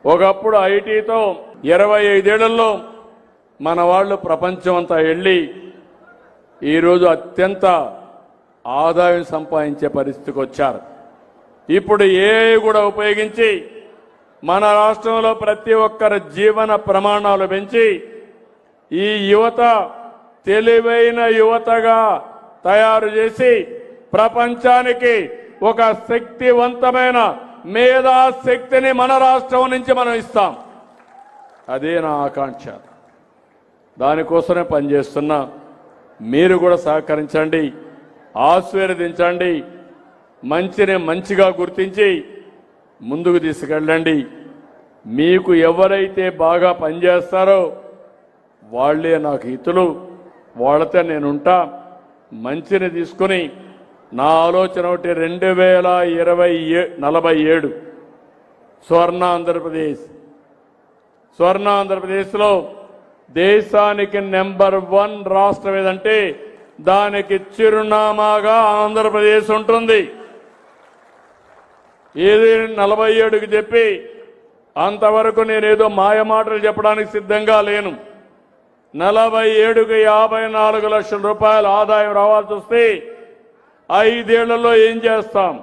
ఒకప్పుడు ఐటీతో 25 ఏళ్లలో మన వాళ్ళు ప్రపంచం అంతా వెళ్ళి ఈరోజు అత్యంత ఆదాయం సంపాదించే పరిస్థితికి వచ్చారు. ఇప్పుడు ఏఐ కూడా ఉపయోగించి మన రాష్ట్రంలో ప్రతి ఒక్కరి జీవన ప్రమాణాలు పెంచి ఈ యువత తెలివైన యువతగా తయారు చేసి ప్రపంచానికి ఒక శక్తివంతమైన మేధాశక్తిని మన రాష్ట్రం నుంచి మనం ఇస్తాం. అదే నా ఆకాంక్ష. దానికోసమే పనిచేస్తున్నా. మీరు కూడా సహకరించండి, ఆశీర్వదించండి, మంచిని మంచిగా గుర్తించి ముందుకు తీసుకెళ్ళండి. మీకు ఎవరైతే బాగా పనిచేస్తారో వాళ్లే నాకు హితులు, వాళ్ళతో నేనుంటా. మంచిని తీసుకుని నా ఆలోచన ఒకటి 2047 స్వర్ణ ఆంధ్రప్రదేశ్లో దేశానికి నెంబర్ 1 రాష్ట్రం ఏదంటే దానికి చిరునామాగా ఆంధ్రప్రదేశ్ ఉంటుంది. ఏది 47కి చెప్పి అంతవరకు నేనేదో మాయమాటలు చెప్పడానికి సిద్ధంగా లేను. 47కి 54 లక్షల రూపాయల ఆదాయం రావాల్సి వస్తే 5 ఏళ్లలో ఏం చేస్తాం,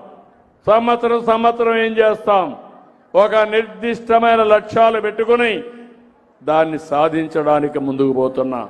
సంవత్సరం ఏం చేస్తాం, ఒక నిర్దిష్టమైన లక్ష్యాలు పెట్టుకుని దాన్ని సాధించడానికి ముందుకు పోతున్నా.